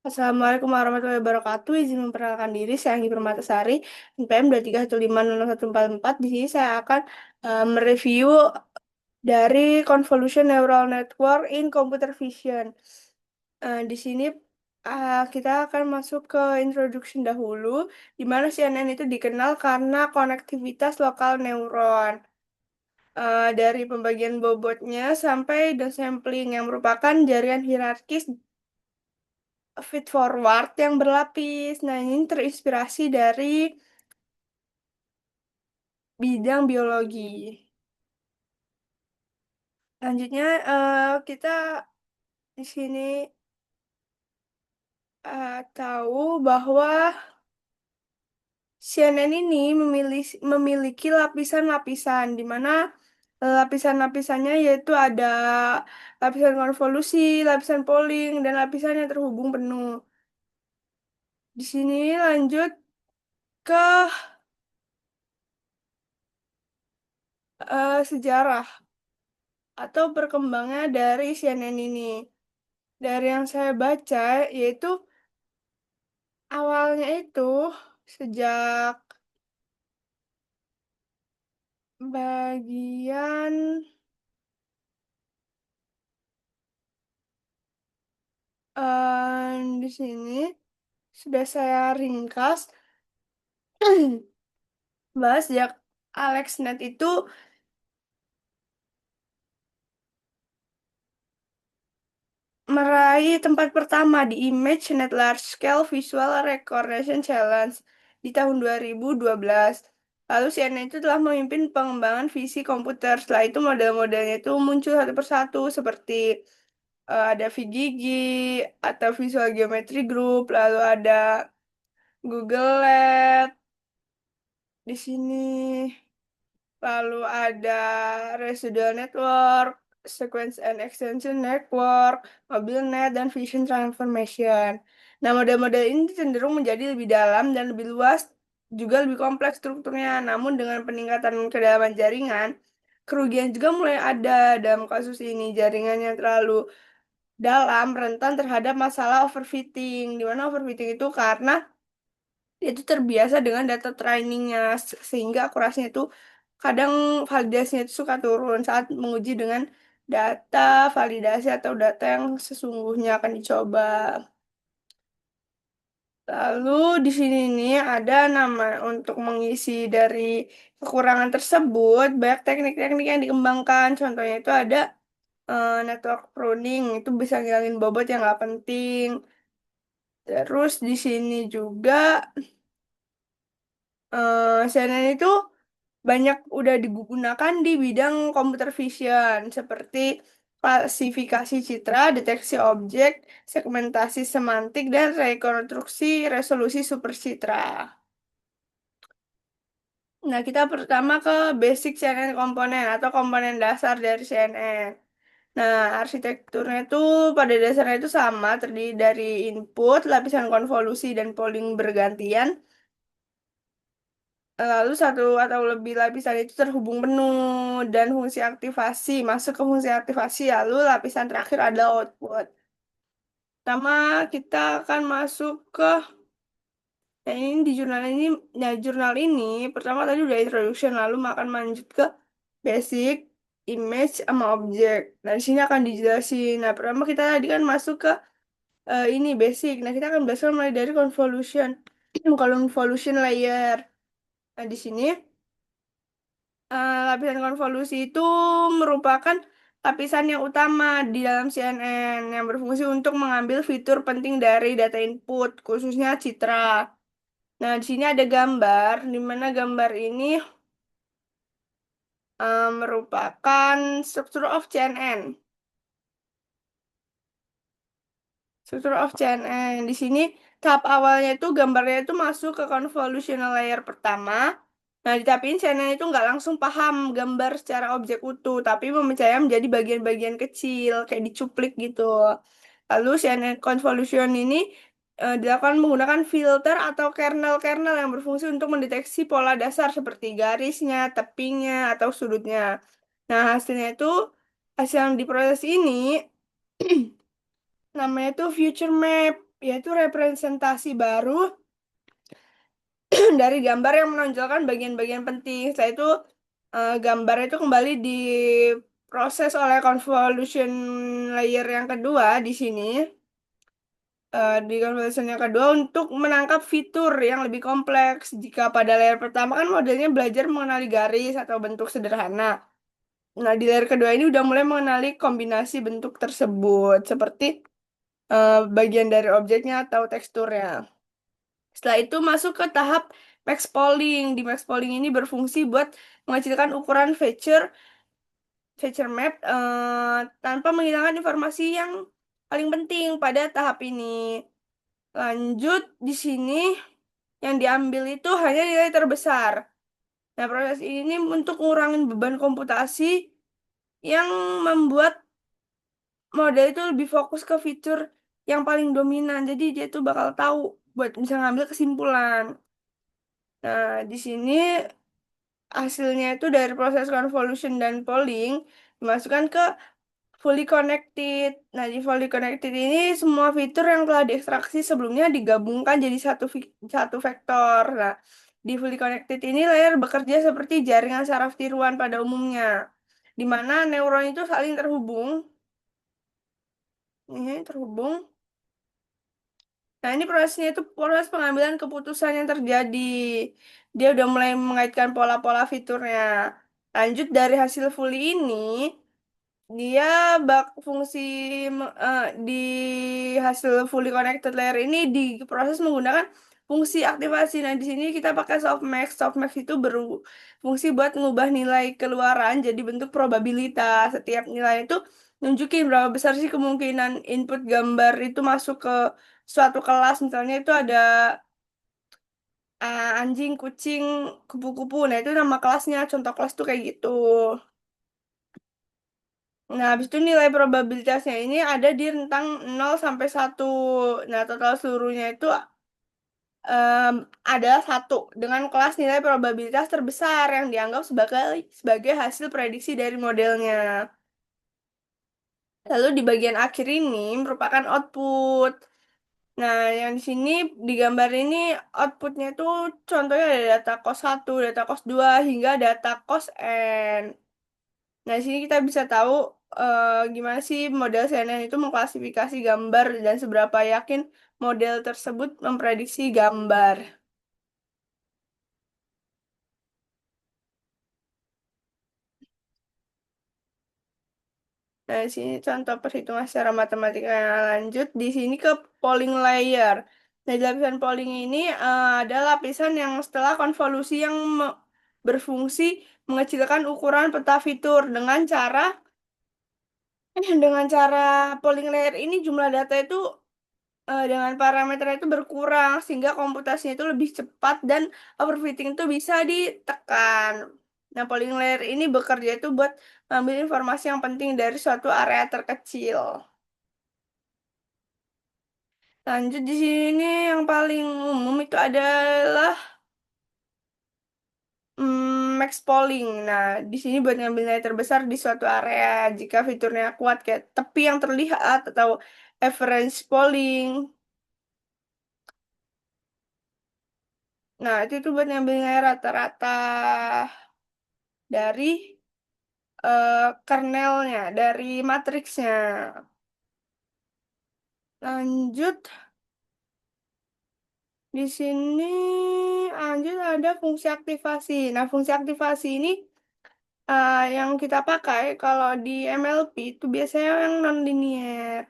Assalamualaikum warahmatullahi wabarakatuh. Izin memperkenalkan diri, saya Anggi Permatasari, NPM 2315014. Di sini saya akan mereview dari Convolution Neural Network in Computer Vision. Di sini kita akan masuk ke introduction dahulu, di mana CNN itu dikenal karena konektivitas lokal neuron. Dari pembagian bobotnya sampai downsampling yang merupakan jaringan hierarkis feed forward yang berlapis. Nah, ini terinspirasi dari bidang biologi. Lanjutnya, kita di sini tahu bahwa CNN ini memiliki lapisan-lapisan, di mana lapisan-lapisannya yaitu ada lapisan konvolusi, lapisan polling, dan lapisan yang terhubung penuh. Di sini lanjut ke sejarah atau perkembangan dari CNN ini. Dari yang saya baca, yaitu awalnya itu sejak bagian di sini sudah saya ringkas bahwa sejak AlexNet itu meraih tempat pertama di ImageNet Large Scale Visual Recognition Challenge di tahun 2012. Lalu CNN itu telah memimpin pengembangan visi komputer. Setelah itu model-modelnya itu muncul satu persatu seperti ada VGG atau Visual Geometry Group, lalu ada Google Lab di sini, lalu ada Residual Network, Sequence and Extension Network, MobileNet, dan Vision Transformation. Nah, model-model ini cenderung menjadi lebih dalam dan lebih luas, juga lebih kompleks strukturnya. Namun dengan peningkatan kedalaman jaringan, kerugian juga mulai ada dalam kasus ini. Jaringan yang terlalu dalam rentan terhadap masalah overfitting, di mana overfitting itu karena dia itu terbiasa dengan data trainingnya, sehingga akurasinya itu kadang validasinya itu suka turun saat menguji dengan data validasi atau data yang sesungguhnya akan dicoba. Lalu di sini nih ada nama untuk mengisi dari kekurangan tersebut, banyak teknik-teknik yang dikembangkan. Contohnya itu ada network pruning, itu bisa ngilangin bobot yang nggak penting. Terus di sini juga CNN itu banyak udah digunakan di bidang computer vision seperti klasifikasi citra, deteksi objek, segmentasi semantik, dan rekonstruksi resolusi supercitra. Nah, kita pertama ke basic CNN komponen atau komponen dasar dari CNN. Nah, arsitekturnya itu pada dasarnya itu sama, terdiri dari input, lapisan konvolusi, dan polling bergantian. Lalu satu atau lebih lapisan itu terhubung penuh dan fungsi aktivasi masuk ke fungsi aktivasi. Lalu lapisan terakhir adalah output. Pertama kita akan masuk ke ini di jurnal ini. Nah, jurnal ini pertama tadi udah introduction, lalu akan lanjut ke basic, image, sama objek. Nah, di sini akan dijelasin. Nah, pertama kita tadi kan masuk ke ini basic. Nah, kita akan belajar mulai dari convolution, convolution layer. Nah, di sini lapisan konvolusi itu merupakan lapisan yang utama di dalam CNN yang berfungsi untuk mengambil fitur penting dari data input, khususnya citra. Nah, di sini ada gambar, di mana gambar ini merupakan struktur of CNN. Struktur of CNN. Di sini tahap awalnya itu gambarnya itu masuk ke convolutional layer pertama. Nah, di tahap ini CNN itu nggak langsung paham gambar secara objek utuh, tapi memecahnya menjadi bagian-bagian kecil, kayak dicuplik gitu. Lalu CNN convolution ini dilakukan menggunakan filter atau kernel-kernel yang berfungsi untuk mendeteksi pola dasar seperti garisnya, tepinya, atau sudutnya. Nah, hasilnya itu, hasil yang diproses ini namanya tuh future map yaitu representasi baru dari gambar yang menonjolkan bagian-bagian penting. Setelah itu gambar itu kembali diproses oleh convolution layer yang kedua di sini. Di convolution yang kedua untuk menangkap fitur yang lebih kompleks. Jika pada layer pertama kan modelnya belajar mengenali garis atau bentuk sederhana. Nah, di layer kedua ini udah mulai mengenali kombinasi bentuk tersebut, seperti bagian dari objeknya atau teksturnya. Setelah itu masuk ke tahap max polling. Di max polling ini berfungsi buat mengecilkan ukuran feature map tanpa menghilangkan informasi yang paling penting pada tahap ini. Lanjut di sini yang diambil itu hanya nilai terbesar. Nah, proses ini untuk ngurangin beban komputasi yang membuat model itu lebih fokus ke fitur yang paling dominan. Jadi dia tuh bakal tahu buat bisa ngambil kesimpulan. Nah, di sini hasilnya itu dari proses convolution dan polling dimasukkan ke fully connected. Nah, di fully connected ini semua fitur yang telah diekstraksi sebelumnya digabungkan jadi satu vektor. Nah, di fully connected ini layar bekerja seperti jaringan saraf tiruan pada umumnya, di mana neuron itu saling terhubung. Ini terhubung. Nah, ini prosesnya itu proses pengambilan keputusan yang terjadi. Dia udah mulai mengaitkan pola-pola fiturnya. Lanjut dari hasil fully ini, dia fungsi di hasil fully connected layer ini diproses menggunakan fungsi aktivasi. Nah, di sini kita pakai softmax. Softmax itu berfungsi buat mengubah nilai keluaran jadi bentuk probabilitas. Setiap nilai itu nunjukin berapa besar sih kemungkinan input gambar itu masuk ke suatu kelas. Misalnya itu ada anjing, kucing, kupu-kupu. Nah, itu nama kelasnya. Contoh kelas tuh kayak gitu. Nah, habis itu nilai probabilitasnya ini ada di rentang 0 sampai 1. Nah, total seluruhnya itu em, adalah 1 dengan kelas nilai probabilitas terbesar yang dianggap sebagai hasil prediksi dari modelnya. Lalu di bagian akhir ini merupakan output. Nah, yang di sini di gambar ini outputnya itu contohnya ada data cos 1, data cos 2 hingga data cos n. Nah, di sini kita bisa tahu gimana sih model CNN itu mengklasifikasi gambar dan seberapa yakin model tersebut memprediksi gambar. Nah, di sini contoh perhitungan secara matematika yang lanjut. Di sini ke polling layer. Nah, di lapisan polling ini ada lapisan yang setelah konvolusi yang berfungsi mengecilkan ukuran peta fitur dengan cara polling layer ini jumlah data itu dengan parameter itu berkurang sehingga komputasinya itu lebih cepat dan overfitting itu bisa ditekan. Nah, polling layer ini bekerja itu buat mengambil informasi yang penting dari suatu area terkecil. Lanjut di sini yang paling umum itu adalah max polling. Nah, di sini buat ngambil nilai terbesar di suatu area jika fiturnya kuat kayak tepi yang terlihat atau average polling. Nah, itu tuh buat ngambil nilai rata-rata dari kernelnya, dari matriksnya. Lanjut di sini lanjut ada fungsi aktivasi. Nah, fungsi aktivasi ini yang kita pakai kalau di MLP itu biasanya yang non-linear.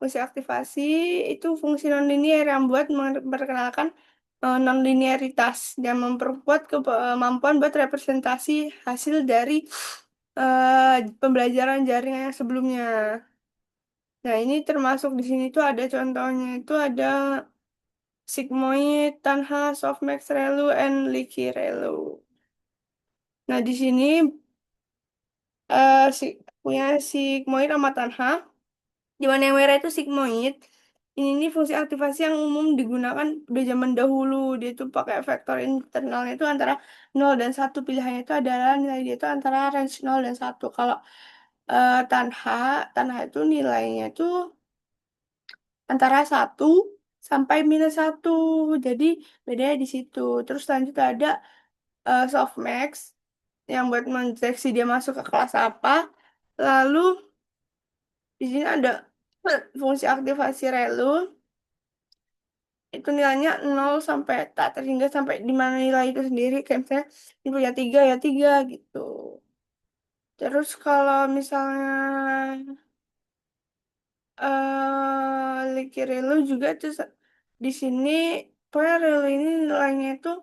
Fungsi aktivasi itu fungsi non-linear yang buat memperkenalkan non-linearitas dan memperkuat kemampuan buat representasi hasil dari pembelajaran jaringan yang sebelumnya. Nah, ini termasuk di sini tuh ada contohnya itu ada sigmoid, Tanha, softmax relu, and leaky relu. Nah, di sini si punya sigmoid sama Tanha. Di mana yang merah itu sigmoid. Ini fungsi aktivasi yang umum digunakan udah zaman dahulu. Dia itu pakai vektor internalnya itu antara 0 dan 1. Pilihannya itu adalah nilai dia itu antara range 0 dan 1. Kalau Tanha, Tanha itu nilainya itu antara 1 sampai -1. Jadi bedanya di situ. Terus lanjut ada softmax yang buat mendeteksi dia masuk ke kelas apa. Lalu di sini ada fungsi aktivasi relu. Itu nilainya 0 sampai tak terhingga sampai di mana nilai itu sendiri. Kayak misalnya ini punya 3 ya 3 gitu. Terus kalau misalnya Licky Relu juga tuh di sini pokoknya Relu ini nilainya itu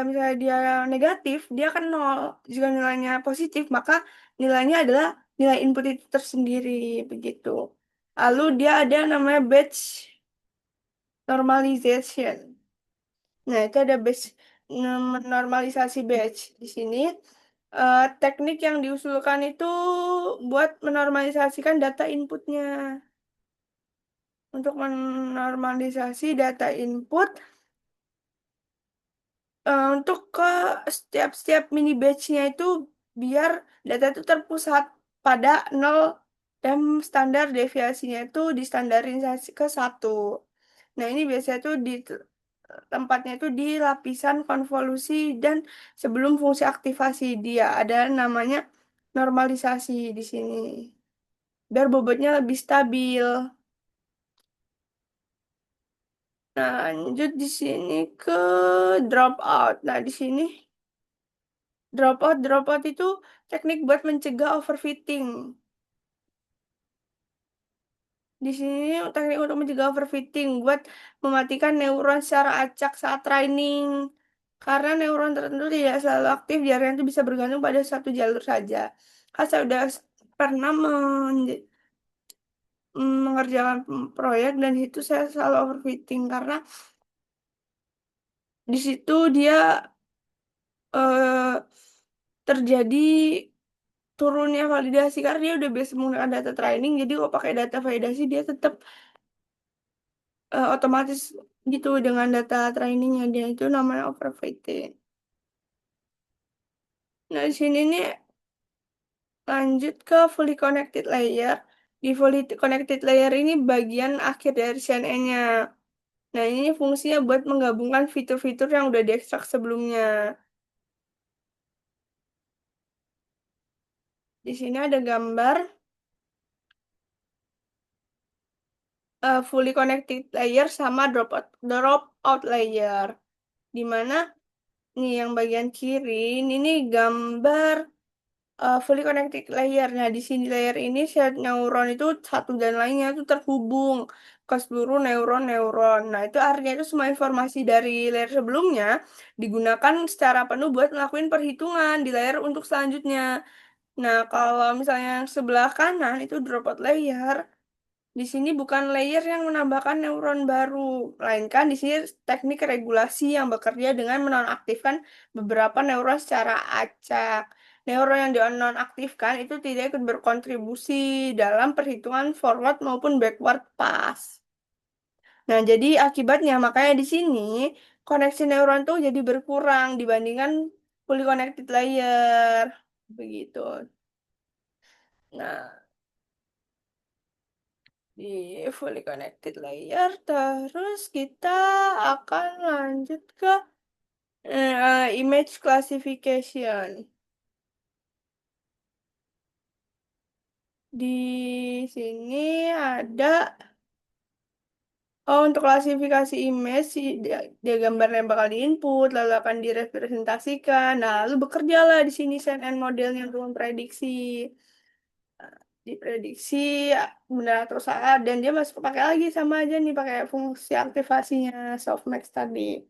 misalnya dia negatif, dia akan 0. Jika nilainya positif, maka nilainya adalah nilai input itu tersendiri, begitu. Lalu dia ada namanya batch normalization. Nah, itu ada batch normalisasi batch. Di sini teknik yang diusulkan itu buat menormalisasikan data inputnya. Untuk menormalisasi data input untuk ke setiap mini batch-nya itu biar data itu terpusat pada 0 dan standar deviasinya itu distandarisasi ke 1. Nah, ini biasanya tuh di tempatnya itu di lapisan konvolusi dan sebelum fungsi aktivasi dia ada namanya normalisasi di sini. Biar bobotnya lebih stabil. Nah, lanjut di sini ke dropout. Nah, di sini dropout itu teknik buat mencegah overfitting. Di sini teknik untuk mencegah overfitting buat mematikan neuron secara acak saat training. Karena neuron tertentu tidak selalu aktif, jaringan itu bisa bergantung pada satu jalur saja. Saya sudah pernah mengerjakan proyek dan itu saya selalu overfitting karena di situ dia eh, terjadi turunnya validasi karena dia udah biasa menggunakan data training, jadi kalau pakai data validasi dia tetap otomatis gitu dengan data trainingnya, dia itu namanya overfitting. Nah, di sini nih lanjut ke fully connected layer. Di fully connected layer ini bagian akhir dari CNN-nya. Nah, ini fungsinya buat menggabungkan fitur-fitur yang udah diekstrak sebelumnya. Di sini ada gambar fully connected layer sama dropout layer. Di mana nih yang bagian kiri ini gambar fully connected layer. Nah, di sini layer ini shared neuron itu satu dan lainnya itu terhubung ke seluruh neuron-neuron. Nah, itu artinya itu semua informasi dari layer sebelumnya digunakan secara penuh buat ngelakuin perhitungan di layer untuk selanjutnya. Nah, kalau misalnya yang sebelah kanan itu dropout layer, di sini bukan layer yang menambahkan neuron baru, melainkan di sini teknik regulasi yang bekerja dengan menonaktifkan beberapa neuron secara acak. Neuron yang dinonaktifkan itu tidak ikut berkontribusi dalam perhitungan forward maupun backward pass. Nah, jadi akibatnya makanya di sini koneksi neuron tuh jadi berkurang dibandingkan fully connected layer. Begitu. Nah, di fully connected layer terus kita akan lanjut ke image classification. Di sini ada untuk klasifikasi image dia gambarnya yang bakal diinput lalu akan direpresentasikan. Nah, lalu bekerjalah di sini CNN modelnya untuk memprediksi diprediksi benar atau salah dan dia masih pakai lagi sama aja nih pakai fungsi aktivasinya softmax tadi.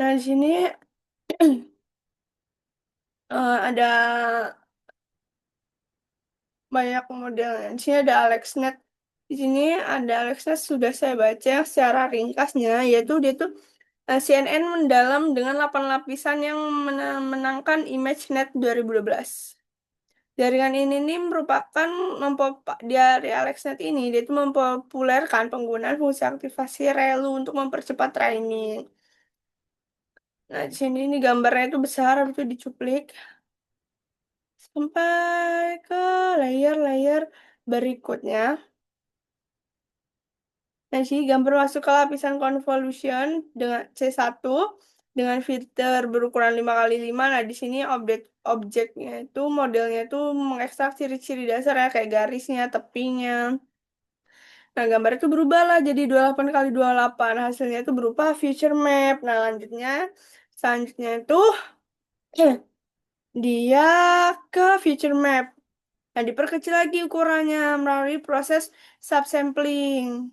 Nah, di sini ada banyak model. Di sini ada AlexNet. Di sini ada AlexNet sudah saya baca secara ringkasnya, yaitu dia tuh CNN mendalam dengan 8 lapisan yang menangkan ImageNet 2012. Jaringan ini nih merupakan dari AlexNet ini dia itu mempopulerkan penggunaan fungsi aktivasi relu untuk mempercepat training. Nah, di sini ini gambarnya itu besar, habis itu dicuplik sampai ke layer-layer berikutnya. Nah, sini gambar masuk ke lapisan convolution dengan C1 dengan filter berukuran 5 kali 5. Nah, di sini objeknya itu modelnya itu mengekstrak ciri-ciri dasar ya kayak garisnya, tepinya. Nah, gambar itu berubah lah jadi 28 kali 28. Hasilnya itu berupa future map. Nah, selanjutnya itu dia ke future map. Nah, diperkecil lagi ukurannya melalui proses subsampling.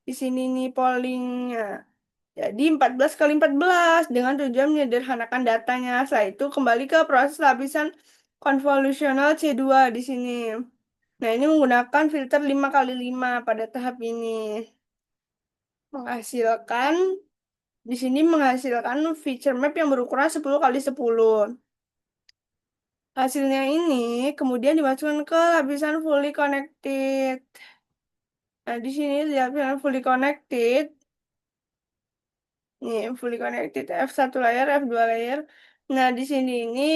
Di sini nih pollingnya. Jadi 14 kali 14 dengan tujuan menyederhanakan datanya. Setelah itu kembali ke proses lapisan konvolusional C2 di sini. Nah, ini menggunakan filter 5 kali 5 pada tahap ini. Menghasilkan di sini menghasilkan feature map yang berukuran 10 kali 10. Hasilnya ini kemudian dimasukkan ke lapisan fully connected. Nah, di sini di lapisan fully connected. Nih, fully connected F1 layer, F2 layer. Nah, di sini ini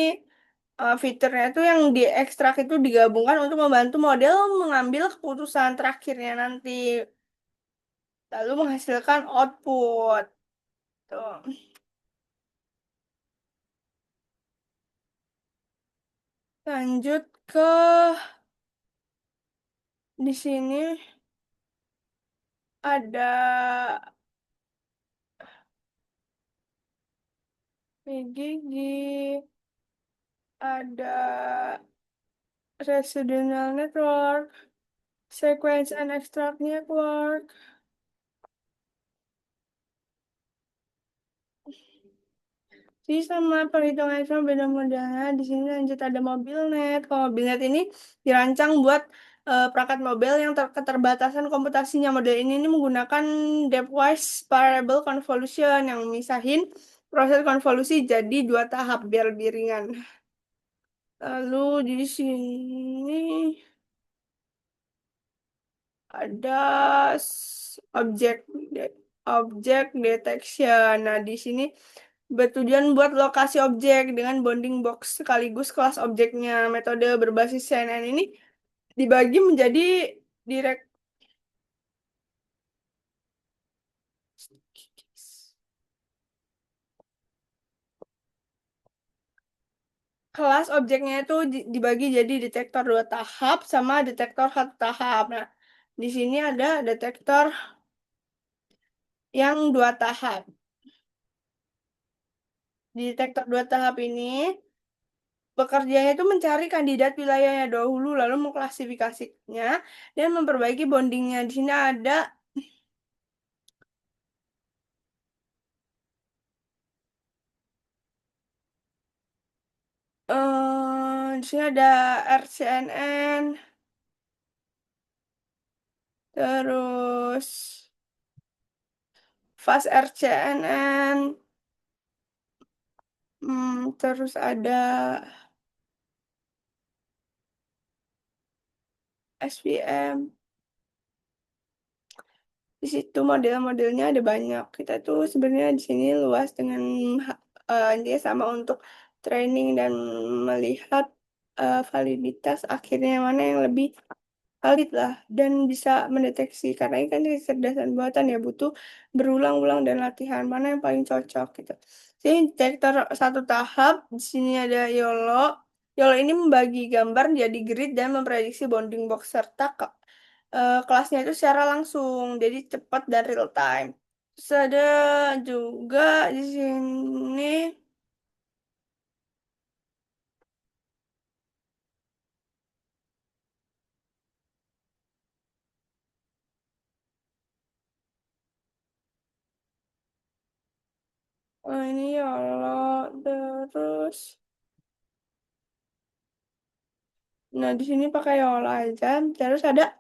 fiturnya itu yang diekstrak itu digabungkan untuk membantu model mengambil keputusan terakhirnya nanti. Lalu menghasilkan output. Tuh. Lanjut ke di sini ada gigi, ada residual network, sequence and extract network. Jadi sama perhitungan sama beda modelnya. Di sini lanjut ada mobilnet. Kalau mobilnet ini dirancang buat perangkat mobil yang keterbatasan komputasinya. Model ini menggunakan depthwise variable convolution yang misahin proses konvolusi jadi dua tahap biar lebih ringan. Lalu di sini ada objek objek detection. Nah, di sini bertujuan buat lokasi objek dengan bounding box sekaligus kelas objeknya. Metode berbasis CNN ini dibagi menjadi direct kelas objeknya itu dibagi jadi detektor dua tahap sama detektor satu tahap. Nah, di sini ada detektor yang dua tahap. Di detektor dua tahap ini bekerjanya itu mencari kandidat wilayahnya dahulu lalu mengklasifikasinya dan memperbaiki bondingnya. Di sini ada di sini ada RCNN, terus Fast RCNN, terus ada SVM. Di situ model-modelnya ada banyak. Kita tuh sebenarnya di sini luas dengan dia sama untuk training dan melihat validitas akhirnya mana yang lebih valid lah dan bisa mendeteksi karena ini kan kecerdasan buatan ya butuh berulang-ulang dan latihan mana yang paling cocok gitu. Jadi detektor satu tahap di sini ada YOLO. YOLO ini membagi gambar jadi grid dan memprediksi bounding box serta kelasnya itu secara langsung jadi cepat dan real time. Terus ada juga di sini ini YOLO terus. Nah, di sini pakai YOLO aja. Terus ada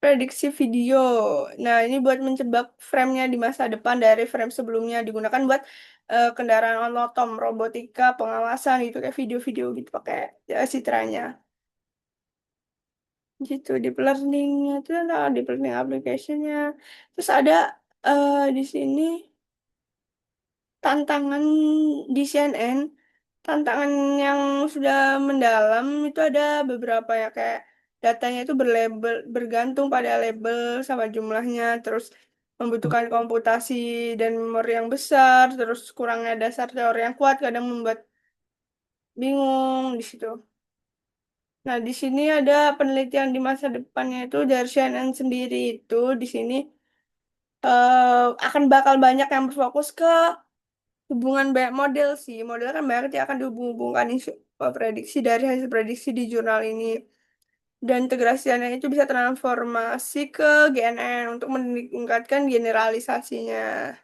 prediksi video. Nah, ini buat mencebak frame-nya di masa depan dari frame sebelumnya digunakan buat kendaraan otonom, robotika, pengawasan gitu kayak video-video gitu pakai citranya. Gitu deep learning-nya itu ada deep learning application-nya. Terus ada di sini tantangan di CNN, tantangan yang sudah mendalam itu ada beberapa ya kayak datanya itu bergantung pada label sama jumlahnya, terus membutuhkan komputasi dan memori yang besar, terus kurangnya dasar teori yang kuat kadang membuat bingung di situ. Nah, di sini ada penelitian di masa depannya itu dari CNN sendiri itu di sini akan bakal banyak yang berfokus ke hubungan banyak model sih. Model kan banyak yang akan dihubung-hubungkan isu prediksi dari hasil prediksi di jurnal ini. Dan integrasiannya itu bisa transformasi ke GNN untuk meningkatkan generalisasinya.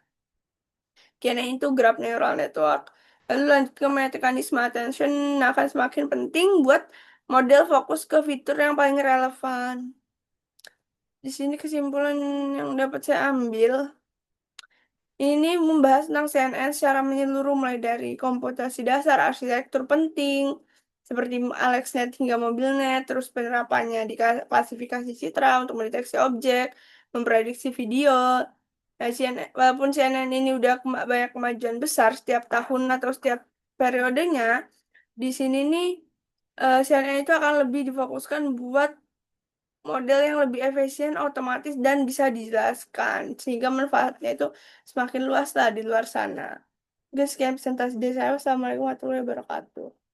GNN itu Graph Neural Network. Lalu lanjut ke mekanisme attention akan semakin penting buat model fokus ke fitur yang paling relevan. Di sini kesimpulan yang dapat saya ambil, ini membahas tentang CNN secara menyeluruh mulai dari komputasi dasar, arsitektur penting, seperti AlexNet hingga MobileNet, terus penerapannya di klasifikasi citra untuk mendeteksi objek, memprediksi video. Nah, walaupun CNN ini udah banyak kemajuan besar setiap tahun atau setiap periodenya, di sini nih CNN itu akan lebih difokuskan buat model yang lebih efisien, otomatis, dan bisa dijelaskan. Sehingga manfaatnya itu semakin luas lah di luar sana. Oke, sekian presentasi dari saya. Wassalamualaikum warahmatullahi wabarakatuh.